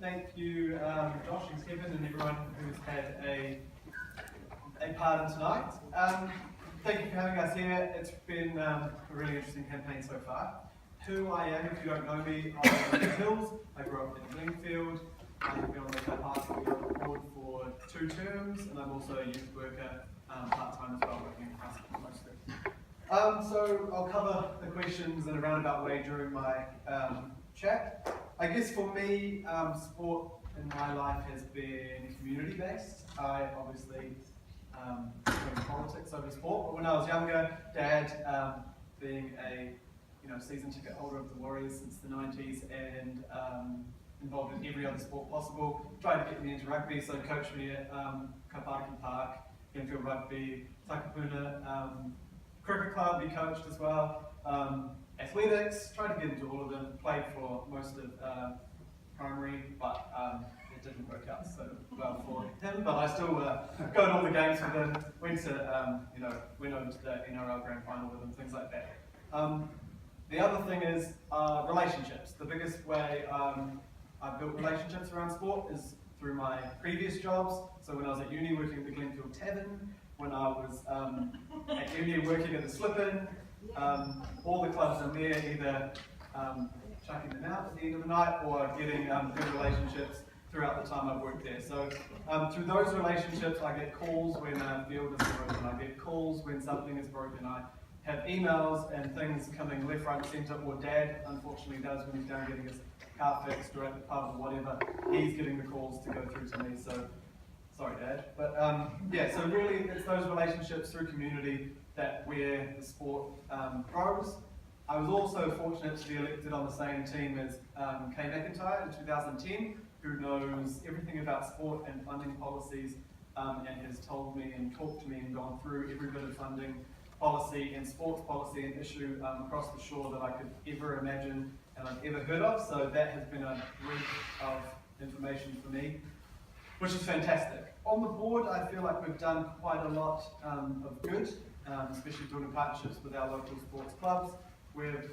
Thank you, Josh and Kevin and everyone who's had a part in tonight. Thank you for having us here. It's been a really interesting campaign so far. Who I am, if you don't know me, I'm in the Hills. I grew up in Lingfield. I've been on the Harbour board for 2 terms, and I'm also a youth worker part-time as well, working in hospital mostly. So I'll cover the questions in a roundabout way during my chat. I guess for me, sport in my life has been community-based. I obviously doing politics over sport, but when I was younger, Dad, being a season ticket holder of the Warriors since the 90s and involved in every other sport possible, tried to get me into rugby, so coached me at Kapariki Park, Infield Rugby, Takapuna, Cricket Club, he coached as well, athletics, tried to get into all of them, played for most of primary, but it didn't work out so well for him, but I still go to all the games with him, went over to the NRL Grand Final with him, things like that. The other thing is relationships. The biggest way I've built relationships around sport is through my previous jobs. So when I was at uni working at the Glenfield Tavern, when I was at uni working at the Slip-In, all the clubs I'm there either chucking them out at the end of the night or getting good relationships throughout the time I've worked there. So through those relationships I get calls when a field is broken, I get calls when something is broken, I have emails and things coming left, right, centre, or Dad unfortunately does when he's down getting his car fixed or at the pub or whatever, he's getting the calls to go through to me, so sorry Dad. But yeah, so really it's those relationships through community that where the sport grows. I was also fortunate to be elected on the same team as Kay McIntyre in 2010, who knows everything about sport and funding policies and has told me and talked to me and gone through every bit of funding policy and sports policy and issue across the shore that I could ever imagine and I've ever heard of. So that has been a wealth of information for me, which is fantastic. On the board, I feel like we've done quite a lot of good, especially doing partnerships with our local sports clubs. We've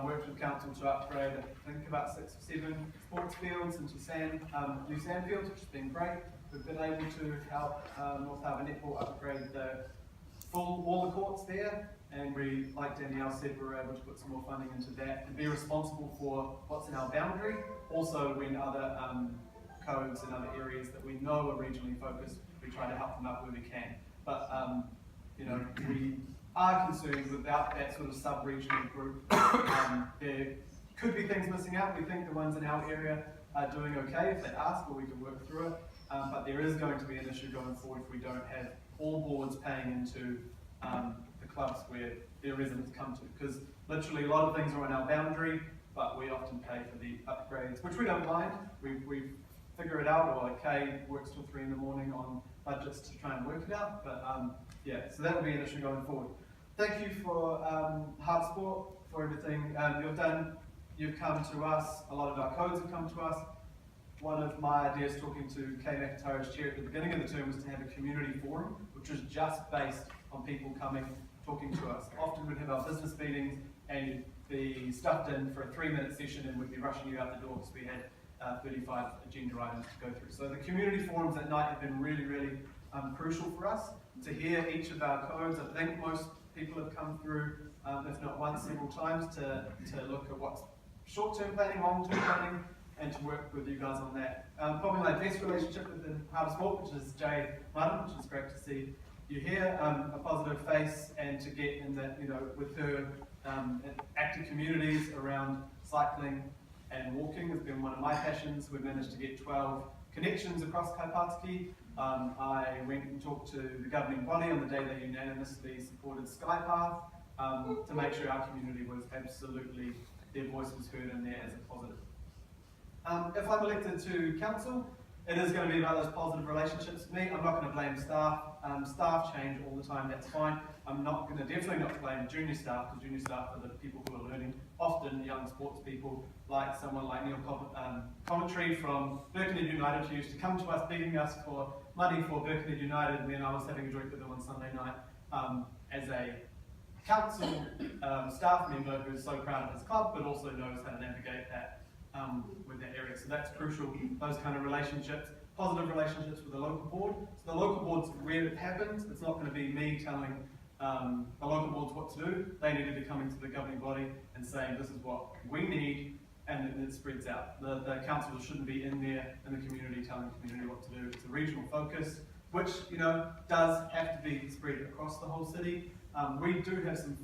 worked with council to upgrade, I think, about 6 or 7 sports fields into new sand fields, which has been great. We've been able to help North Harbour Netball upgrade all the courts there, and we, like Danielle said, we were able to put some more funding into that and be responsible for what's in our boundary. Also, when other codes in other areas that we know are regionally focused, we try to help them out where we can. But we are concerned without that sort of sub-regional group. There could be things missing out. We think the ones in our area are doing okay if they ask, or we can work through it. But there is going to be an issue going forward if we don't have all boards paying into the clubs where their residents come to. Because literally a lot of things are on our boundary, but we often pay for the upgrades, which we don't mind. We figure it out, or Kay works till 3 in the morning on budgets to try and work it out. But yeah, so that will be an issue going forward. Thank you for Hard Sport, for everything you've done. You've come to us, a lot of our codes have come to us. One of my ideas talking to Kay McIntyre's chair at the beginning of the term was to have a community forum, which was just based on people coming, talking to us. Often we'd have our business meetings and you'd be stuffed in for a 3-minute session and we'd be rushing you out the door because we had 35 agenda items to go through. So the community forums at night have been really, really crucial for us to hear each of our codes. I think most people have come through, if not once, several times to look at what's short-term planning, long-term planning, and to work with you guys on that. Probably my best relationship within Harbour Sport, which is Jay Martin, which is great to see you here, a positive face, and to get in that, with her active communities around cycling and walking has been one of my passions. We've managed to get 12 connections across Kaipatiki. I went and talked to the governing body on the day they unanimously supported Skypath to make sure our community was absolutely, their voice was heard in there as a positive. If I'm elected to council, it is going to be about those positive relationships with me. I'm not going to blame staff. Staff change all the time, that's fine. I'm definitely not blame junior staff, because junior staff are the people who are learning. Often young sports people, like someone like Neil Commentary from Birkenhead United, who used to come to us begging us for money for Birkenhead United when I was having a drink with them on Sunday night as a council staff member who's so proud of his club, but also knows how to navigate that with that area. So that's crucial, those kind of relationships, positive relationships with the local board. So the local board's where it happens. It's not going to be me telling the local boards what to do. They need to be coming to the governing body and saying this is what we need, and then it spreads out. The councillors shouldn't be in there in the community telling the community what to do. It's a regional focus, which does have to be spread across the whole city. We do have some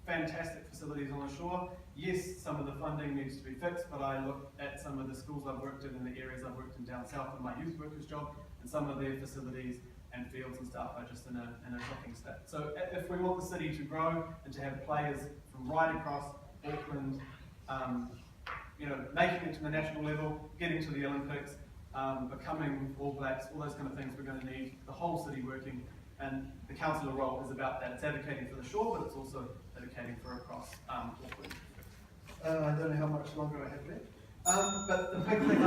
fantastic facilities on the shore. Yes, some of the funding needs to be fixed, but I look at some of the schools I've worked in and the areas I've worked in down south in my youth workers job, and some of their facilities and fields and stuff are just in a shocking state. So if we want the city to grow and to have players from right across Auckland, making it to the national level, getting to the Olympics, becoming All Blacks, all those kind of things, we're going to need the whole city working, and the councillor role is about that. It's advocating for the shore, but it's also advocating for across Auckland. I don't know how much longer I have left. But the big thing,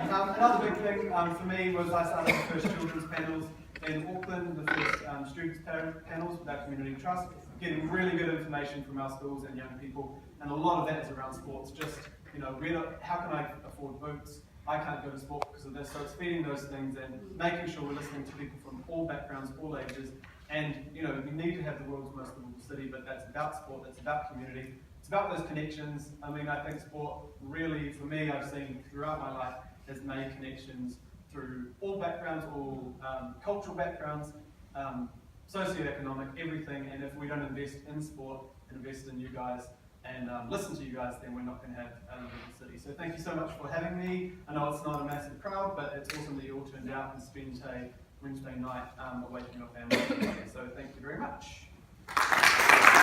another big thing for me was I started the first children's panels in Auckland, the first students panels with our community trust, getting really good information from our schools and young people, and a lot of that is around sports. Just, how can I afford boots? I can't go to sport because of this. So it's feeding those things and making sure we're listening to people from all backgrounds, all ages, and we need to have the world's most livable city, but that's about sport, that's about community. It's about those connections. I mean, I think sport really, for me, I've seen throughout my life, has made connections through all backgrounds, all cultural backgrounds, socioeconomic, everything. And if we don't invest in sport, invest in you guys, and listen to you guys, then we're not going to have a livable city. So thank you so much for having me. I know it's not a massive crowd, but it's awesome that you all turned out and spent a Wednesday night away from your family. So thank you very much.